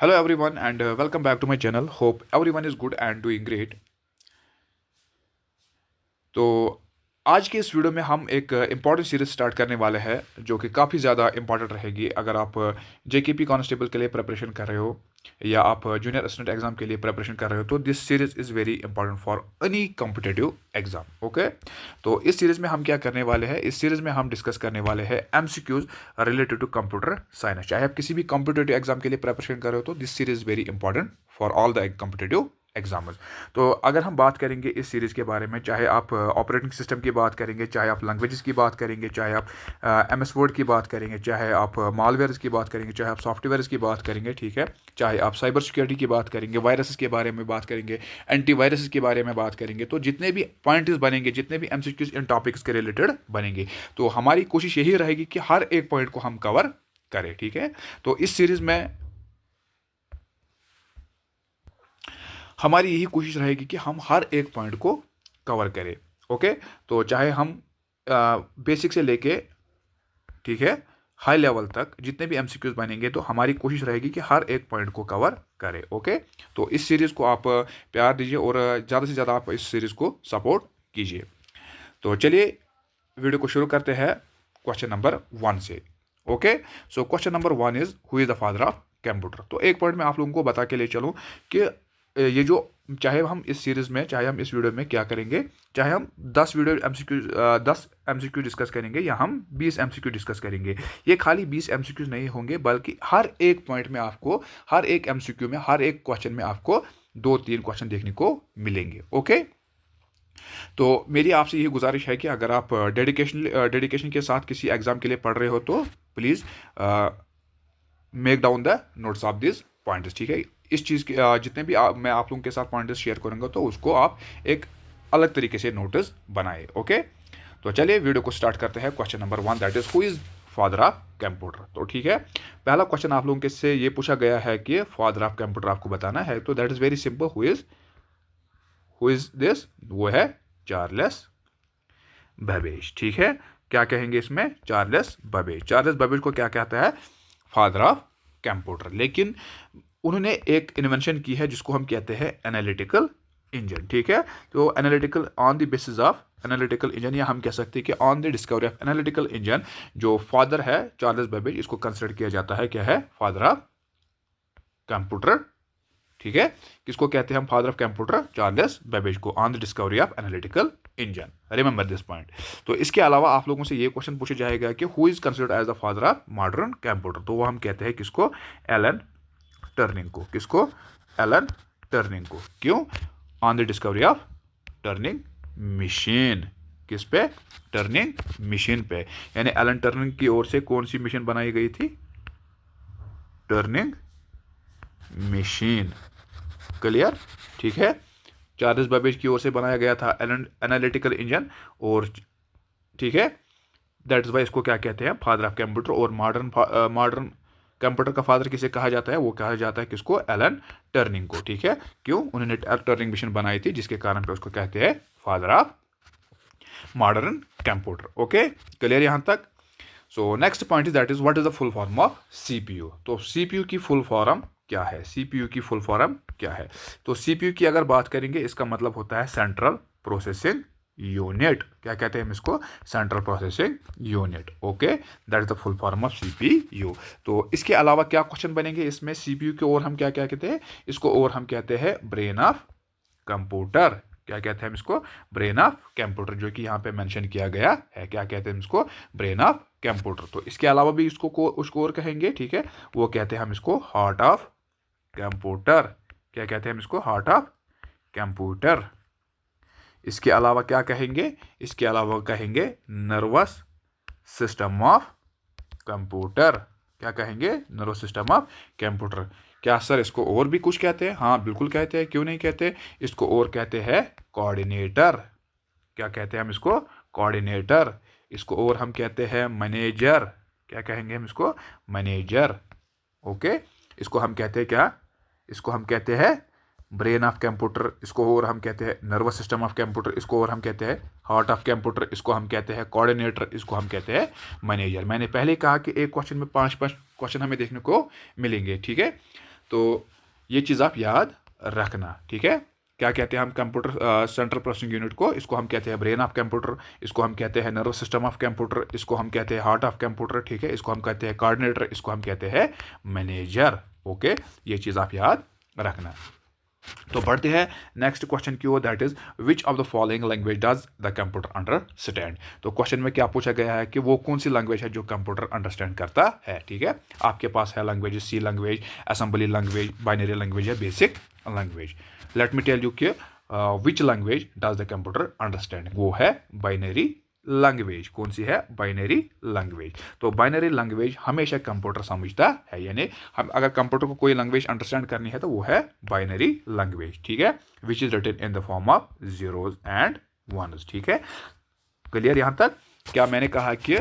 Hello everyone and welcome back to my channel. Hope everyone is good and doing great. तो आज के इस video में हम एक इम्पॉर्टेंट सीरीज स्टार्ट करने वाले हैं जो कि काफ़ी ज़्यादा इम्पॉर्टेंट रहेगी अगर आप जेकेपी कांस्टेबल के लिए प्रिपरेशन कर रहे हो या आप जूनियर असिस्टेंट एग्जाम के लिए प्रिपरेशन कर रहे हो तो this series is very important for any competitive exam. Okay, तो इस सीरीज में हम क्या करने वाले हैं, इस सीरीज में हम डिस्कस करने वाले हैं MCQs related to computer science. चाहे आप किसी भी कॉम्पिटेटिव एग्जाम के लिए प्रिपरेशन कर रहे हो तो this series very important for all the competitive exams. तो अगर हम बात करेंगे इस सीरीज़ के बारे में, चाहे आप ऑपरेटिंग सिस्टम की बात करेंगे, चाहे आप लैंग्वेजेस की बात करेंगे, चाहे आप एमएस वर्ड की बात करेंगे, चाहे आप मालवेयर्स की बात करेंगे, चाहे आप सॉफ्टवेयर्स की बात करेंगे, ठीक है, चाहे आप साइबर सिक्योरिटी की बात करेंगे, वायरसेस के बारे में बात करेंगे, एंटी वायरसेस के बारे में बात करेंगे, तो जितने भी पॉइंट्स बनेंगे, जितने भी एमसीक्यूज इन टॉपिक्स के रिलेटेड बनेंगे, तो हमारी कोशिश यही रहेगी कि हर एक पॉइंट को हम कवर करें। ठीक है, तो इस सीरीज़ में हमारी यही कोशिश रहेगी कि हम हर एक पॉइंट को कवर करें। ओके, तो चाहे हम बेसिक से लेके, ठीक है, हाई लेवल तक जितने भी एमसीक्यूज बनेंगे तो हमारी कोशिश रहेगी कि हर एक पॉइंट को कवर करें। ओके, तो इस सीरीज़ को आप प्यार दीजिए और ज़्यादा से ज़्यादा आप इस सीरीज़ को सपोर्ट कीजिए। तो चलिए वीडियो को शुरू करते हैं क्वेश्चन नंबर 1 से। Okay, so question number 1 is who is the father of computer. तो एक पॉइंट में आप लोगों को बता के ले चलूँ कि ये जो, चाहे हम इस सीरीज़ में, चाहे हम इस वीडियो में क्या करेंगे, चाहे हम 10 वीडियो एमसीक्यू 10 एमसीक्यू डिस्कस करेंगे या हम 20 एमसीक्यू डिस्कस करेंगे, ये खाली 20 एमसीक्यूज नहीं होंगे, बल्कि हर एक पॉइंट में आपको, हर एक एमसीक्यू में, हर एक क्वेश्चन में आपको 2-3 क्वेश्चन देखने को मिलेंगे। ओके, तो मेरी आपसे यही गुजारिश है कि अगर आप डेडिकेशन के साथ किसी एग्ज़ाम के लिए पढ़ रहे हो तो please make down the notes of this points. ठीक है, इस चीज़ के जितने भी मैं आप लोगों के साथ पॉइंट्स शेयर करूंगा तो उसको आप एक अलग तरीके से नोटिस बनाए। ओके, तो चलिए वीडियो को स्टार्ट करते हैं। Question number 1, that is who is father of computer. तो ठीक है, पहला क्वेश्चन आप लोगों के से ये पूछा गया है कि फादर ऑफ कंप्यूटर आपको बताना है, तो that is very simple, who is this, वो है चार्ल्स बेबेज। ठीक है, क्या कहेंगे इसमें, चार्ल्स बेबेज। चार्ल्स बेबेज को क्या कहता है, फादर ऑफ कंप्यूटर। लेकिन उन्होंने एक इन्वेंशन की है जिसको हम कहते हैं एनालिटिकल इंजन। ठीक है, तो analytical, on the basis of analytical engine, या हम कह सकते हैं कि on the discovery of analytical engine, जो फादर है चार्ल्स बेबेज, इसको कंसिडर किया जाता है क्या है, फादर ऑफ कंप्यूटर। ठीक है, किसको कहते हैं हम father of computer, Charles Babbage को, on the discovery of analytical engine. Remember this point. तो इसके अलावा आप लोगों से ये क्वेश्चन पूछा जाएगा कि who is considered as the father of modern computer, तो वो हम कहते हैं किसको, एलन टर्निंग को। किसको, एलन टर्निंग को। क्यों, on the discovery of turning machine. किस पे, टर्निंग मशीन पे, यानी एलन टर्निंग की ओर से कौन सी मशीन बनाई गई थी, टर्निंग मशीन। क्लियर, ठीक है, चार्ल्स बेबेज की ओर से बनाया गया था एनालिटिकल इंजन, और ठीक है, दैट इज वाई इसको क्या कहते हैं, फादर ऑफ कंप्यूटर। और मॉडर्न कंप्यूटर का फादर किसे कहा जाता है, वो कहा जाता है किसको, एलन टर्निंग को। ठीक है, क्यों, उन्होंने टर्निंग मशीन बनाई थी जिसके कारण पे उसको कहते हैं father of modern computer. Okay, clear यहां तक। So next point is that is what is the full form of CPU. तो सीपीयू की फुल फॉर्म क्या है, सीपीयू की फुल फॉर्म क्या है, तो सीपीयू की अगर बात करेंगे इसका मतलब होता है सेंट्रल प्रोसेसिंग यूनिट। क्या कहते हैं हम इसको, central processing unit. Okay, that is the full form of CPU. तो इसके अलावा क्या क्वेश्चन बनेंगे इसमें, सीपीयू के और हम क्या क्या कहते हैं इसको, और हम कहते हैं ब्रेन ऑफ कंप्यूटर। क्या कहते हैं हम इसको, ब्रेन ऑफ कंप्यूटर, जो कि यहाँ पे मेंशन किया गया है। क्या कहते हैं हम इसको, ब्रेन ऑफ कंप्यूटर। तो इसके अलावा भी उसको और कहेंगे, ठीक है, वो कहते हैं हम इसको हार्ट ऑफ कंप्यूटर। क्या कहते हैं हम इसको, हार्ट ऑफ कंप्यूटर। इसके अलावा क्या कहेंगे, इसके अलावा कहेंगे नर्वस सिस्टम ऑफ कंप्यूटर। क्या कहेंगे, नर्वस सिस्टम ऑफ कंप्यूटर। क्या सर इसको और भी कुछ कहते हैं, हाँ बिल्कुल कहते हैं, क्यों नहीं कहते, इसको और कहते हैं कोऑर्डिनेटर। क्या कहते हैं हम इसको, कोऑर्डिनेटर। इसको और हम कहते हैं मैनेजर। क्या कहेंगे हम इसको, मैनेजर। ओके, इसको हम कहते हैं क्या, इसको हम कहते हैं ब्रेन ऑफ कंप्यूटर, इसको और हम कहते हैं नर्वस सिस्टम ऑफ कंप्यूटर, इसको और हम कहते हैं हार्ट ऑफ कंप्यूटर, इसको हम कहते हैं कोऑर्डिनेटर, इसको हम कहते हैं मैनेजर। मैंने पहले कहा कि एक क्वेश्चन में 5-5 क्वेश्चन हमें देखने को मिलेंगे। ठीक है, तो ये चीज़ आप याद रखना, ठीक है। क्या कहते हैं हम कंप्यूटर सेंट्रल प्रोसेसिंग यूनिट को, इसको हम कहते हैं ब्रेन ऑफ कंप्यूटर, इसको हम कहते हैं नर्वस सिस्टम ऑफ कंप्यूटर, इसको हम कहते हैं हार्ट ऑफ कंप्यूटर, ठीक है। इसको हम कहते हैं कोऑर्डिनेटर, इसको हम कहते हैं मैनेजर। ओके, ये चीज़ आप याद रखना। तो बढ़ते हैं नेक्स्ट क्वेश्चन की ओर, that is which of the following language does the computer understand. तो क्वेश्चन में क्या पूछा गया है कि वो कौन सी लैंग्वेज है जो कंप्यूटर अंडरस्टैंड करता है, ठीक है। आपके पास है language C language, assembly language, binary language या basic language. Let me tell you कि which language does the computer understand, वो है बाइनरी लैंग्वेज। कौन सी है? Binary language. तो बाइनरी लैंग्वेज हमेशा कंप्यूटर समझता है, यानी हम अगर कंप्यूटर को कोई लैंग्वेज अंडरस्टैंड करनी है तो वो है बाइनरी लैंग्वेज, ठीक है, which is written in the form of zeros and ones, ठीक है। क्लियर यहां तक? क्या मैंने कहा कि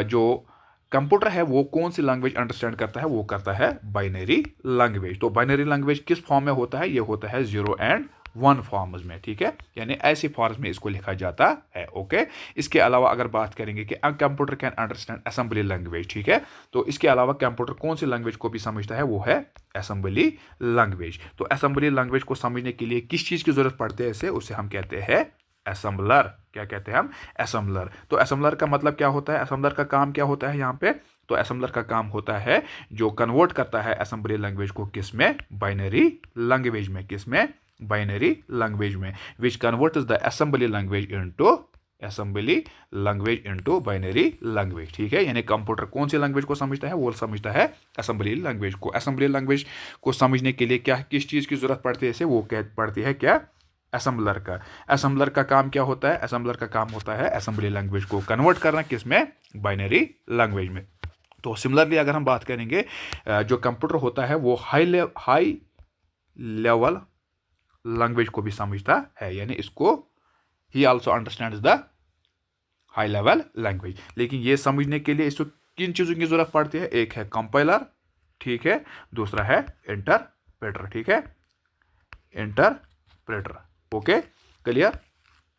जो कंप्यूटर है वो कौन सी लैंग्वेज अंडरस्टैंड करता है, वो करता है बाइनरी लैंग्वेज। तो बाइनरी लैंग्वेज किस फॉर्म में होता है? ये होता है 0 एंड 1 फॉर्म्स में, ठीक है, यानी ऐसी फॉर्म्स में इसको लिखा जाता है। ओके, इसके अलावा अगर बात करेंगे कि computer can understand assembly language, ठीक है, तो इसके अलावा कंप्यूटर कौन सी लैंग्वेज को भी समझता है, वो है असेंबली लैंग्वेज। तो असेंबली लैंग्वेज को समझने के लिए किस चीज की जरूरत पड़ती है? उसे हम कहते हैं असेंबलर। क्या कहते हैं हम? असेंबलर। तो असेंबलर का मतलब क्या होता है? असेंबलर का काम क्या होता है यहाँ पे? तो असेंबलर का काम होता है जो कन्वर्ट करता है असेंबली लैंग्वेज को किस में? बाइनरी लैंग्वेज में। किस में? बाइनरी लैंग्वेज में, which converts the assembly language into binary language, ठीक है। यानी कंप्यूटर कौन सी लैंग्वेज को समझता है? वो समझता है असेंबली लैंग्वेज को। असेंबली लैंग्वेज को समझने के लिए क्या किस चीज की जरूरत पड़ती है? वो पड़ती है क्या? असेंबलर का। असेंबलर का काम क्या होता है? असेंबलर का काम होता है असेंबली लैंग्वेज को कन्वर्ट करना किस में? बाइनरी लैंग्वेज में। तो सिमिलरली अगर हम बात करेंगे, जो कंप्यूटर होता है वो हाई लेवल लैंग्वेज को भी समझता है, यानी इसको ही also understands the high level language. लेकिन ये समझने के लिए इसको किन चीज़ों की जरूरत पड़ती है? एक है कंपाइलर, ठीक है, दूसरा है इंटरप्रेटर, ठीक है, इंटरप्रेटर। Okay, clear?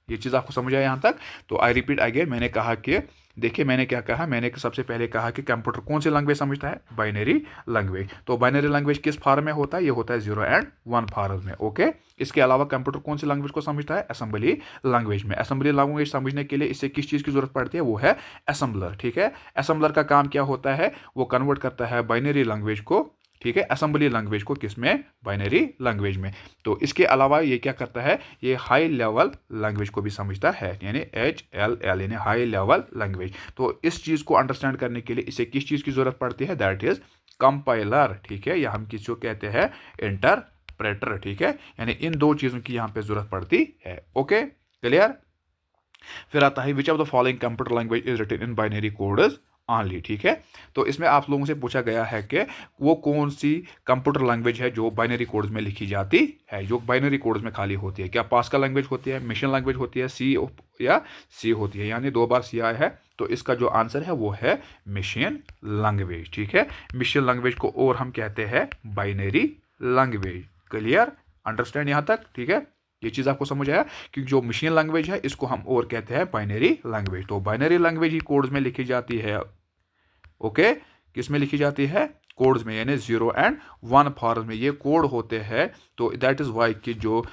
ये चीज़ आपको समझ आया यहाँ तक? तो आई रिपीट अगेन, मैंने कहा कि देखिए मैंने क्या कहा, मैंने सबसे पहले कहा कि कंप्यूटर कौन सी लैंग्वेज समझता है? Binary language. तो बाइनरी लैंग्वेज किस फॉर्म में होता है? ये होता है 0 एंड 1 फॉर्म में। ओके, इसके अलावा कंप्यूटर कौन सी लैंग्वेज को समझता है? असेंबली लैंग्वेज में। असेंबली लैंग्वेज समझने के लिए इससे किस चीज़ की जरूरत पड़ती है? वो है असेंबलर, ठीक है। असेंबलर का काम क्या होता है? वो कन्वर्ट करता है बाइनरी लैंग्वेज को, ठीक है, असेंबली लैंग्वेज को किस में? बाइनरी लैंग्वेज में। तो इसके अलावा ये क्या करता है? ये हाई लेवल लैंग्वेज को भी समझता है, यानी HLL, यानी हाई लेवल लैंग्वेज। तो इस चीज़ को अंडरस्टैंड करने के लिए इसे किस चीज़ की जरूरत पड़ती है? दैट इज कंपाइलर, ठीक है, या हम किसको कहते हैं? इंटरप्रेटर, ठीक है, यानी इन दो चीज़ों की यहाँ पे जरूरत पड़ती है। Okay, clear? फिर आता है which of the following computer language is written in binary codes only, ठीक है। तो इसमें आप लोगों से पूछा गया है कि वो कौन सी कंप्यूटर लैंग्वेज है जो बाइनरी कोड्स में लिखी जाती है, जो बाइनरी कोड्स में खाली होती है। क्या पास्कल लैंग्वेज होती है, मशीन लैंग्वेज होती है, सी या सी होती है? यानी 2 बार सी आया है, तो इसका जो आंसर है वो है मशीन लैंग्वेज, ठीक है। मशीन लैंग्वेज को और हम कहते हैं बाइनरी लैंग्वेज। क्लियर? अंडरस्टैंड यहाँ तक? ठीक है, ये चीज़ आपको समझ आया? क्योंकि जो मशीन लैंग्वेज है इसको हम और कहते हैं बाइनरी लैंग्वेज। तो बाइनरी लैंग्वेज ही कोड्स में लिखी जाती है। ओके, किस में लिखी जाती है? कोड्स में, यानी 0 एंड 1 फॉर्म में ये कोड होते हैं। तो दैट इज वाई कि जो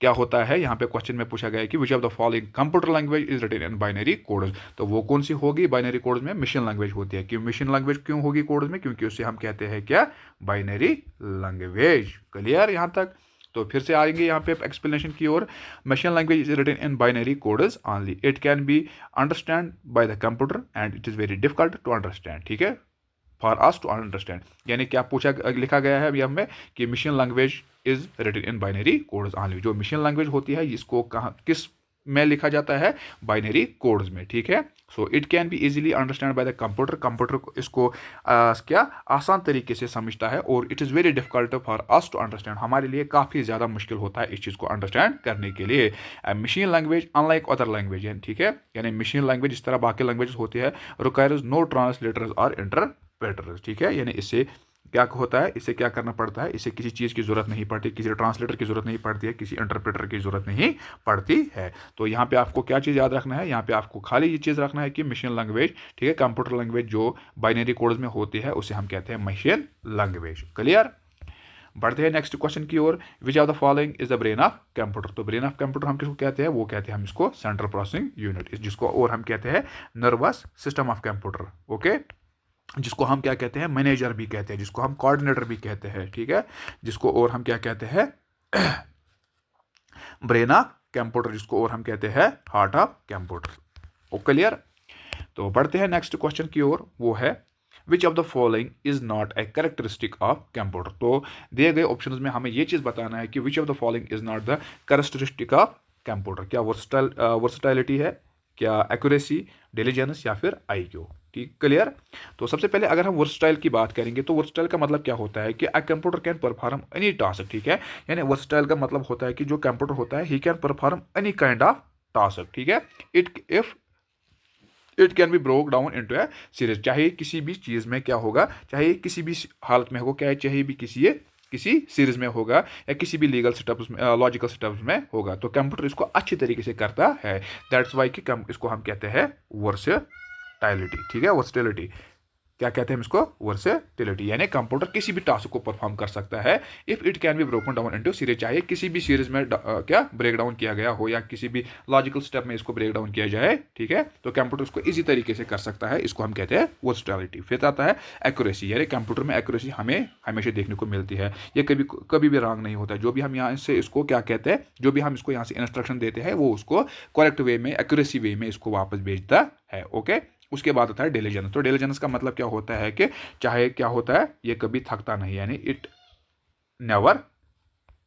क्या होता है यहाँ पे क्वेश्चन में पूछा गया है कि which of the following computer language is written in binary codes. तो वो कौन सी होगी? बाइनरी कोड्स में मशीन लैंग्वेज होती है। क्यों मशीन लैंग्वेज क्यों होगी कोड्स में? क्योंकि उससे हम कहते हैं क्या? Binary language. क्लियर यहाँ तक? तो फिर से आएंगे यहाँ पे एक्सप्लेनेशन की ओर। Machine language is written in binary codes only, it can be understand by the computer and it is very difficult to understand, ठीक है, फॉर अस टू अंडरस्टैंड। यानी क्या पूछा लिखा गया है यहाँ में कि machine language is written in binary codes only. जो मशीन लैंग्वेज होती है इसको कहाँ किस में लिखा जाता है? बाइनरी कोड्स में, ठीक है। So it can be easily understand by the computer, computer इसको क्या आसान तरीके से समझता है, और it is very difficult for us to understand, हमारे लिए काफ़ी ज़्यादा मुश्किल होता है इस चीज़ को अंडरस्टैंड करने के लिए। Machine language unlike other language, ठीक है, यानी मशीन लैंग्वेज इस तरह बाकी लैंग्वेज होती है, रिक्वायर्स नो ट्रांसलेटर्स और इंटरप्रेटर्स, ठीक है, यानी इससे क्या होता है? इसे क्या करना पड़ता है? इसे किसी चीज़ की जरूरत नहीं पड़ती, किसी ट्रांसलेटर की जरूरत नहीं पड़ती है, किसी इंटरप्रेटर की जरूरत नहीं पड़ती है। तो यहाँ पे आपको क्या चीज़ याद रखना है? यहाँ पे आपको खाली ये चीज़ रखना है कि मशीन लैंग्वेज, ठीक है, कंप्यूटर लैंग्वेज जो बाइनरी कोड्स में होती है उसे हम कहते हैं मशीन लैंग्वेज। क्लियर? बढ़ते हैं नेक्स्ट क्वेश्चन की ओर। Which of the following is the brain of computer. तो ब्रेन ऑफ कंप्यूटर हम किसको कहते हैं, वो कहते हैं हम इसको सेंट्रल प्रोसेसिंग यूनिट, जिसको और हम कहते हैं nervous system of computer. Okay, जिसको हम क्या कहते हैं, मैनेजर भी कहते हैं, जिसको हम कोऑर्डिनेटर भी कहते हैं, ठीक है, जिसको और हम क्या कहते हैं ब्रेन ऑफ कंप्यूटर, जिसको और हम कहते हैं heart of computer. Oh clear. तो बढ़ते हैं नेक्स्ट क्वेश्चन की ओर, वो है which of the following is not a characteristic of computer. तो दिए गए ऑप्शंस में हमें ये चीज बताना है कि which of the following is not the characteristic of computer. क्या वर्सटाइलिटी है, क्या एक्यूरेसी, डिलीजेंस, या फिर IQ। ठीक, क्लियर। तो सबसे पहले अगर हम वर्सटाइल की बात करेंगे तो वर्सटाइल का मतलब क्या होता है कि a computer can perform any task. ठीक है, यानी वर्सटाइल का मतलब होता है कि जो कंप्यूटर होता है he can perform any kind of task. ठीक है, it can be broke down into A series. चाहे किसी भी चीज़ में क्या होगा, चाहे किसी भी हालत में होगा, क्या चाहे भी किसी सीरीज में होगा या किसी भी लीगल सेटअप्स में, लॉजिकल सेटअप्स में होगा, तो कंप्यूटर इसको अच्छी तरीके से करता है। दैट्स वाई कि इसको हम कहते हैं वर्सेटाइलिटी। ठीक है, वर्सेटिलिटी क्या कहते हैं हम इसको, वर्सेटिलिटी, यानी कंप्यूटर किसी भी टास्क को परफॉर्म कर सकता है। If it can be broken down into series, चाहे किसी भी सीरीज में क्या ब्रेक डाउन किया गया हो या किसी भी लॉजिकल स्टेप में इसको ब्रेक डाउन किया जाए, ठीक है, तो कंप्यूटर इसको इजी तरीके से कर सकता है। इसको हम कहते हैं वर्सेटिलिटी। फिर आता है एक्यूरेसी, यानी कंप्यूटर में एक्यूरेसी हमें हमेशा देखने को मिलती है, ये कभी भी रॉन्ग नहीं होता है। जो भी हम यहाँ से इसको क्या कहते हैं, जो भी हम इसको यहाँ से इंस्ट्रक्शन देते हैं वो उसको करेक्ट वे में, एक्यूरेसी वे में इसको वापस भेजता है। ओके, उसके बाद आता है डिलीजेंस। तो डिलीजेंस का मतलब क्या होता है कि चाहे क्या होता है, ये कभी थकता नहीं, यानी इट नेवर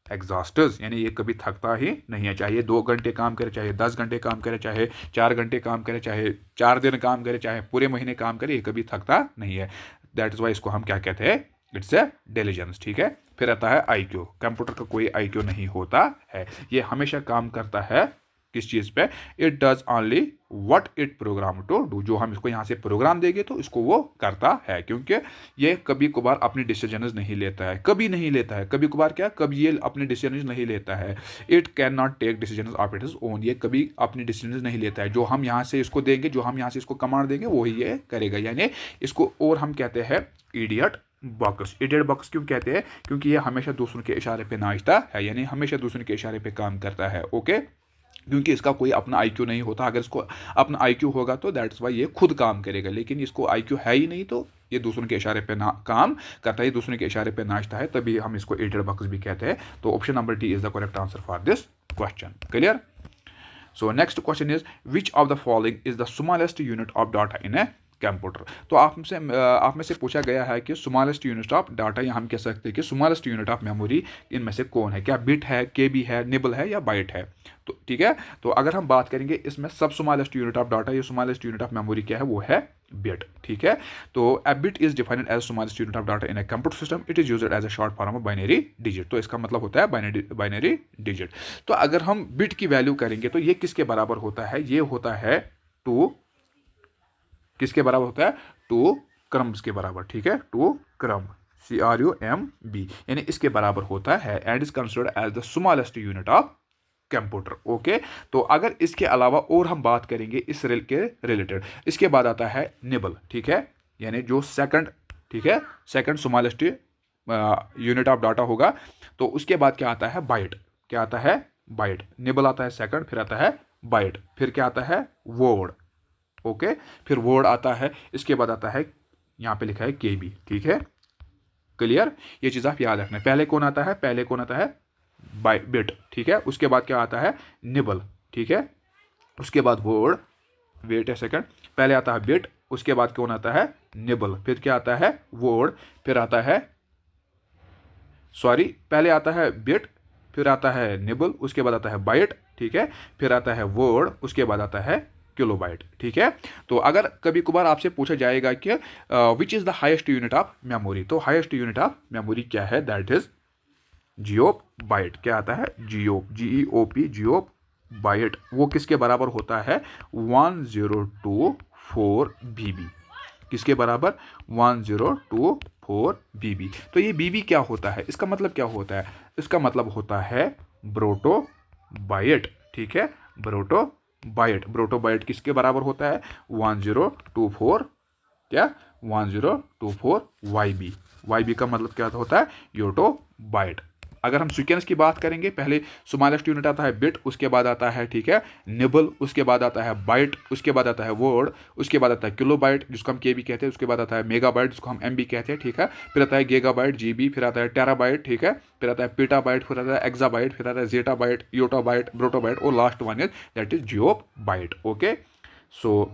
एग्जॉस्ट्स, यानी ये कभी थकता ही नहीं है। चाहे 2 घंटे काम करे, चाहे 10 घंटे काम करे, चाहे 4 घंटे काम करे, चाहे 4 दिन काम करे, चाहे पूरे महीने काम करे, ये कभी थकता नहीं है। दैट इज वाई इसको हम क्या कहते हैं, इट्स ए डिलीजेंस। ठीक है, फिर आता है IQ। कंप्यूटर का कोई IQ नहीं होता है, ये हमेशा काम करता है किस चीज़ पे, it does only what it program to do. जो हम इसको यहाँ से प्रोग्राम देंगे तो इसको वो करता है, क्योंकि ये कभी कभार अपनी डिसीजन नहीं लेता है, कभी नहीं लेता है, कभी कभार क्या, कभी ये अपने डिसीजन नहीं लेता है। It can not take decision of it is own, ये कभी अपनी डिसीजन नहीं लेता है। जो हम यहाँ से इसको देंगे, जो हम यहाँ से इसको कमांड देंगे, वही ये करेगा, यानी इसको और हम कहते हैं इडियट बॉक्स। इडियट बॉक्स क्यों कहते हैं, क्योंकि ये हमेशा दूसरों के इशारे पे नाचता है, यानी हमेशा दूसरों के इशारे पे काम करता है। ओके, क्योंकि इसका कोई अपना IQ नहीं होता। अगर इसको अपना IQ होगा तो दैट्स वाई ये खुद काम करेगा, लेकिन इसको IQ है ही नहीं, तो ये दूसरों के इशारे पे काम करता है, दूसरों के इशारे पे नाचता है, तभी हम इसको इडियट बॉक्स भी कहते हैं। तो option number D is the correct answer for this question. Clear. So next question is which of the following is the smallest unit of data in a computer. तो आप में से पूछा गया है कि स्मॉलेस्ट यूनिट ऑफ डाटा, या हम कह सकते हैं कि स्मॉलेस्ट यूनिट ऑफ मेमोरी इनमें से कौन है, क्या बिट है, KB है, निबल है, या बाइट है। तो ठीक है, तो अगर हम बात करेंगे इसमें सब स्मॉलेस्ट यूनिट ऑफ डाटा, ये स्मॉलेस्ट यूनिट ऑफ मेमोरी क्या है, वो है बिट। ठीक है, तो a bit is defined as smallest unit of data in a computer system, it is used as a short form of binary digit. तो इसका मतलब होता है बाइनरी डिजिट। तो अगर हम बिट की वैल्यू करेंगे तो ये किसके बराबर होता है, ये होता है 2, किसके बराबर होता है, 2 क्रम्स के बराबर। ठीक है, 2 क्रम, CRUMB, यानी इसके बराबर होता है, and is considered as the smallest unit of computer. Okay, तो अगर इसके अलावा और हम बात करेंगे इस रेल के रिलेटेड, इसके बाद आता है निबल। ठीक है, यानी जो सेकंड, ठीक है, second smallest unit of data होगा। तो उसके बाद क्या आता है, बाइट। क्या आता है, बाइट। निबल आता है सेकंड, फिर आता है बाइट, फिर क्या आता है, वर्ड। ओके, फिर वर्ड आता है, इसके बाद आता है, यहाँ पे लिखा है KB। ठीक है, क्लियर। ये चीज़ आप याद रखना। पहले कौन आता है, पहले कौन आता है, बिट। ठीक है, उसके बाद क्या आता है, निबल। ठीक है, उसके बाद वर्ड, वेट ए सेकंड, पहले आता है बिट, उसके बाद कौन आता है, निबल, फिर क्या आता है, वर्ड, फिर आता है, सॉरी, पहले आता है बिट, फिर आता है निबल, उसके बाद आता है बाइट। ठीक है, फिर आता है वर्ड, उसके बाद आता है किलोबाइट। ठीक है, तो अगर कभी कभार आपसे पूछा जाएगा कि which is the highest unit of memory, तो हाईएस्ट यूनिट ऑफ मेमोरी क्या है, दैट इज जियोप बाइट। क्या आता है, जियोप, GEOP, जियोप बाइट। वो किसके बराबर होता है, 1024 BB। किसके बराबर, 1024 BB। तो ये BB क्या होता है, इसका मतलब क्या होता है, इसका मतलब होता है ब्रोटो बाइट। ठीक है, ब्रोटो बाइट। ब्रोटो बाइट किसके बराबर होता है, 1024, क्या, 1024 YB। YB का मतलब क्या होता है, योटो बाइट। अगर हम सीक्वेंस की बात करेंगे, पहले स्मॉलेस्ट यूनिट आता है बिट, उसके बाद आता है, ठीक है, निबल, उसके बाद आता है बाइट, उसके बाद आता है वर्ड, उसके बाद आता है किलो बाइट जिसको हम KB कहते हैं, उसके बाद आता है मेगा बाइट जिसको हम MB कहते हैं, ठीक है, फिर आता है गीगा बाइट GB, फिर आता है टेरा बाइट, ठीक है, फिर आता है पीटा बाइट, फिर आता है एक्सा बाइट, फिर आता है zetta byte, yotta byte, bronto byte, और last one is that is geo byte. Okay, so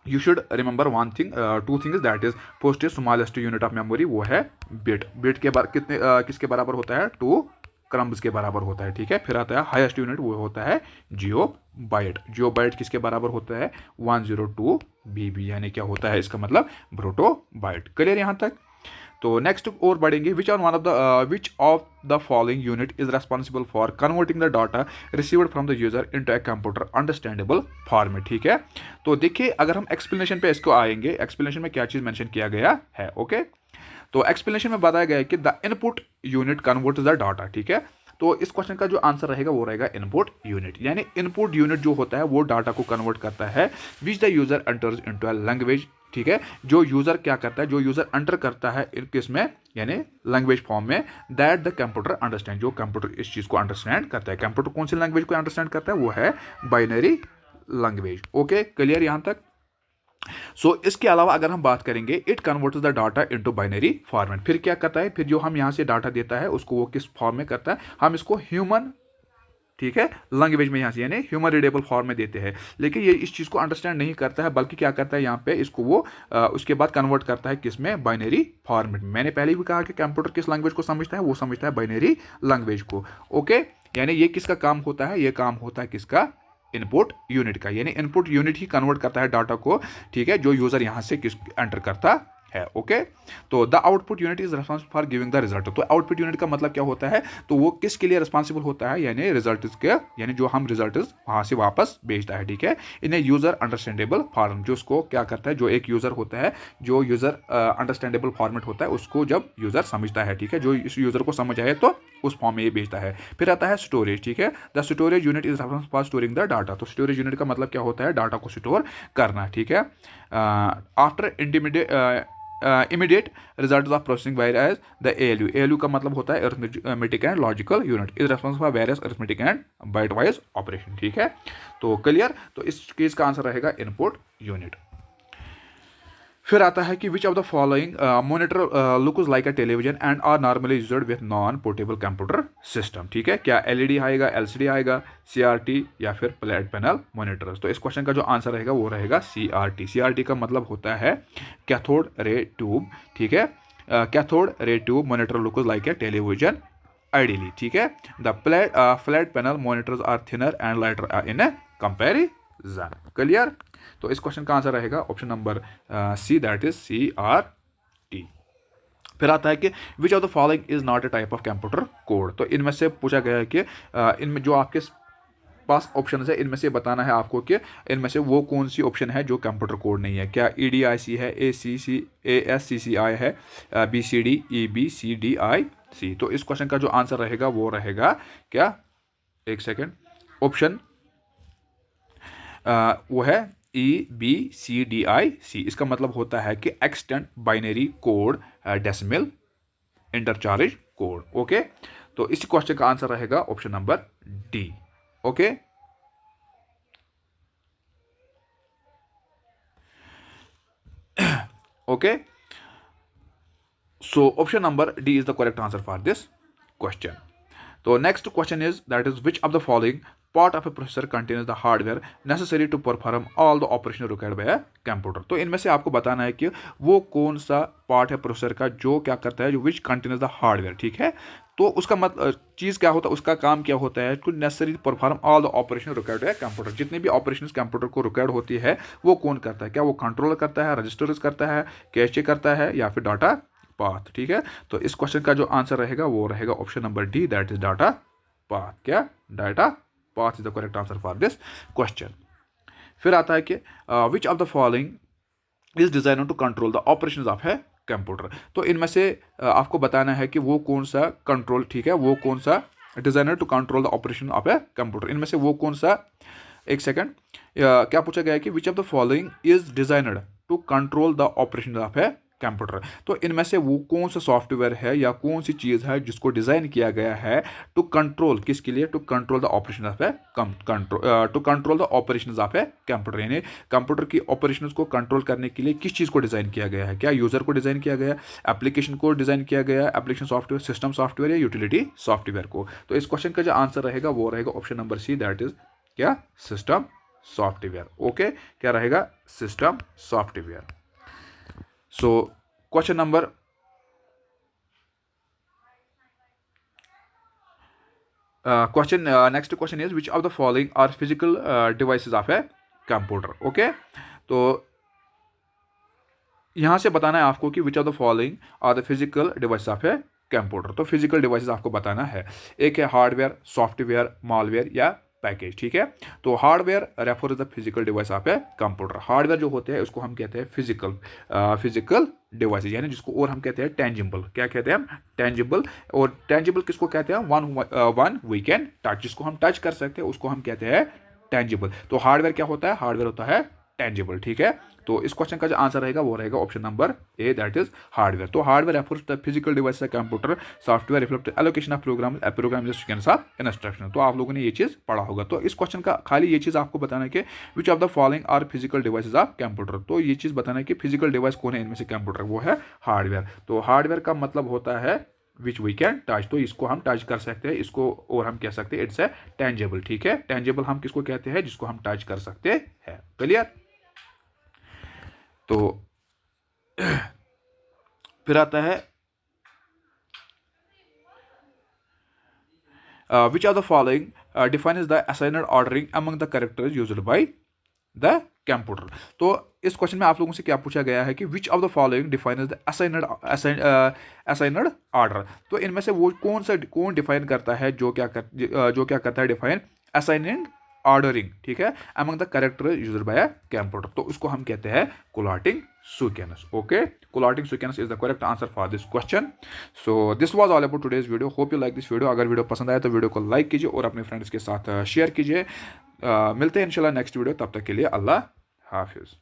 you should remember one thing, two things, that is first is smallest unit of memory, वो है bit. Bit के कितने किसके बराबर होता है, 2 crumbs के बराबर होता है, ठीक है। फिर आता है हाईएस्ट यूनिट, वो होता है जियो बाइट। जियो बाइट किसके बराबर होता है, 102 BB, यानी क्या होता है इसका मतलब ब्रोटो बाइट। क्लियर यहाँ तक। तो नेक्स्ट और बढ़ेंगे, विच of the following unit is responsible for converting the data received from the user into a computer understandable format, ठीक है। तो देखिए, अगर हम एक्सप्लेनेशन पे इसको आएंगे, एक्सप्लेनेशन में क्या चीज मेंशन किया गया है। ओके, तो एक्सप्लेनेशन में बताया गया है कि the input unit convert the data, ठीक है। तो इस क्वेश्चन का जो आंसर रहेगा वो रहेगा इनपुट यूनिट, यानी इनपुट यूनिट जो होता है वो डाटा को कन्वर्ट करता है which the user enters into a language, ठीक है। जो यूजर क्या करता है, जो यूजर एंटर करता है किसमें, यानी लैंग्वेज फॉर्म में, दैट द कंप्यूटर अंडरस्टैंड, जो कंप्यूटर इस चीज को अंडरस्टैंड करता है। कंप्यूटर कौन सी लैंग्वेज को अंडरस्टैंड करता है, वो है बाइनरी लैंग्वेज। ओके, क्लियर यहां तक। सो इसके अलावा अगर हम बात करेंगे, it converts the data into binary format. फिर क्या करता है, फिर जो हम यहां से डाटा देता है उसको वो किस फॉर्म में करता है, हम इसको ह्यूमन, ठीक है, लैंग्वेज में यहाँ से यानी ह्यूमन रीडेबल फॉर्म में देते हैं। लेकिन ये इस चीज़ को अंडरस्टैंड नहीं करता है, बल्कि क्या करता है यहाँ पे इसको वो उसके बाद कन्वर्ट करता है किसमें, बाइनरी फॉर्मेट में। मैंने पहले भी कहा कि कंप्यूटर किस लैंग्वेज को समझता है, वो समझता है बाइनरी लैंग्वेज को। ओके, यानी ये किसका काम होता है, ये काम होता है किसका, इनपुट यूनिट का, यानी इनपुट यूनिट ही कन्वर्ट करता है डाटा को, ठीक है, जो यूजर यहाँ से किस एंटर करता है। ओके, तो the output unit is responsible for giving the result. तो आउटपुट यूनिट का मतलब क्या होता है, तो वो किसके लिए रिस्पॉन्सिबल होता है, यानी रिजल्ट के, यानी जो हम रिजल्ट वहां से वापस भेजता है, ठीक है, इन यूजर अंडरस्टैंडेबल फॉर्म, जो उसको क्या करता है, जो एक यूजर होता है, जो यूजर अंडरस्टैंडेबल फॉर्मेट होता है, उसको जब यूजर समझता है, ठीक है, जो इस यूजर को समझ आए तो उस फॉर्म में ये भेजता है। फिर आता है स्टोरेज, ठीक है, the storage unit is responsible for storing the data. तो स्टोरेज यूनिट का मतलब क्या होता है, डाटा को स्टोर करना, ठीक है। After immediate result of processing virus the ALU का मतलब होता है arithmetic and logical unit, is responsible for various arithmetic and byte wise operation, ठीक है। तो क्लियर, तो इस केस का आंसर रहेगा इनपुट यूनिट। फिर आता है कि which of the following monitor looks like a television and are normally used with non portable computer system, ठीक है। क्या LED आएगा, LCD आएगा, CRT या फिर फ्लैट पैनल मॉनिटर्स। तो इस क्वेश्चन का जो आंसर रहेगा वो रहेगा CRT। CRT का मतलब होता है कैथोड रे ट्यूब, ठीक है। Cathode ray tube monitor looks like a television ideally, ठीक है। The flat panel monitors are thinner and lighter in a comparison. Clear, तो इस क्वेश्चन का आंसर रहेगा option number C, that is CRT। फिर आता है कि which of the following is not a type of computer code. तो इनमें से पूछा गया है कि इनमें जो आपके पास ऑप्शन है, इनमें से बताना है आपको कि इनमें से वो कौन सी ऑप्शन है जो कंप्यूटर कोड नहीं है। क्या EDIC है, ASCCI है, BCD, EBCDIC। तो इस क्वेश्चन का जो आंसर रहेगा वो रहेगा क्या, एक सेकेंड, ऑप्शन वो है EBCDIC। इसका मतलब होता है कि extent binary code decimal interchange code. Okay, तो इस क्वेश्चन का आंसर रहेगा option number D। Okay, okay, so option number D is the correct answer for this question. तो next question is that is which of the following part of a processor contains the hardware necessary to perform all the operation required by a computer. तो इनमें से आपको बताना है कि वो कौन सा पार्ट है प्रोसेसर का जो क्या करता है, जो विच कंटेन्स द हार्डवेयर, ठीक है। तो उसका मतलब चीज़ क्या होता है, उसका काम क्या होता है, to necessary perform all the operation required by computer. जितने भी ऑपरेशन कंप्यूटर को रिक्वायर्ड होती है वो कौन करता है, क्या वो कंट्रोलर करता है, रजिस्टर्स करता है, कैशे करता है, या फिर डाटा पाथ, ठीक है। तो इस क्वेश्चन का जो आंसर रहेगा वो रहेगा option number D, that is data path. क्या, data path is the correct answer for this question. फिर आता है कि which of the following is designer to control the operations of है कंप्यूटर। तो इनमें से आपको बताना है कि वो कौन सा कंट्रोल, ठीक है, वो कौन सा designer to control the operation of a computer, इनमें से वो कौन सा, एक सेकंड, क्या पूछा गया है कि which of the following is designed to control the operation of a computer. तो इनमें से वो कौन सा सॉफ्टवेयर है या कौन सी चीज़ है जिसको डिज़ाइन किया गया है टू कंट्रोल, किसके लिए, to control the operation of a to control the operation of a computer, यानी कंप्यूटर की ऑपरेशन को कंट्रोल करने के लिए किस चीज़ को डिज़ाइन किया गया है, क्या यूज़र को डिज़ाइन किया गया, एप्लीकेशन को डिज़ाइन किया गया, एप्लीकेशन सॉफ्टवेयर, सिस्टम सॉफ्टवेयर या यूटिलिटी सॉफ्टवेयर को। तो इस क्वेश्चन का जो आंसर रहेगा वो रहेगा option number C, that is क्या, सिस्टम सॉफ्टवेयर। ओके, क्या रहेगा, system software. So question number next question is which of the following are physical devices of a computer. Okay, तो यहां से बताना है आपको कि which of the following are the physical device of a computer. तो फिजिकल डिवाइसेस आपको बताना है, एक है हार्डवेयर, सॉफ्टवेयर, मालवेयर या पैकेज। ठीक है, तो hardware refer the physical device of a computer. Hardware जो होते हैं उसको हम कहते हैं फिजिकल डिवाइसेज, यानी जिसको और हम कहते हैं टेंजिबल। क्या कहते हैं हम, टेंजिबल। और टेंजिबल किसको कहते हैं, वन वी कैन टच, जिसको हम टच कर सकते हैं उसको हम कहते हैं टेंजिबल। तो हार्डवेयर क्या होता है, हार्डवेयर होता है टेंजिबल। ठीक है, तो इस क्वेश्चन का जो आंसर रहेगा वो रहेगा option number A, that is hardware. तो hardware refers the physical device computer, software reflect allocation of program sequence of instruction. तो आप लोगों ने ये चीज पढ़ा होगा। तो इस क्वेश्चन का खाली ये चीज आपको बताना है कि which of the following are physical devices of computer. तो ये चीज बताना है कि फिजिकल डिवाइस कौन है इनमें से कंप्यूटर, वो है हार्डवेयर। तो हार्डवेयर का मतलब होता है विच वी कैन टच, तो इसको हम टच कर सकते हैं, इसको और हम कह सकते हैं इट्स ए टेंजेबल। ठीक है, टेंजेबल हम किसको कहते हैं, जिसको हम टच कर सकते हैं। क्लियर। तो फिर आता है which are the following defines the assigned ordering among the characters used by the computer. तो इस क्वेश्चन में आप लोगों से क्या पूछा गया है कि which of the following defines the असाइनड order. तो इनमें से वो कौन डिफाइन करता है, जो क्या करता है डिफाइन असाइनड ऑर्डरिंग। ठीक है, among the character used by a computer. तो उसको हम कहते हैं collating sequence. Okay, collating sequence is the correct answer for this question. So this was all about today's video. Hope you like this video. अगर video पसंद आया तो video को लाइक कीजिए और अपने फ्रेंड्स के साथ शेयर कीजिए। मिलते हैं इंशाल्लाह नेक्स्ट वीडियो, तब तक के लिए अल्लाह हाफिज़।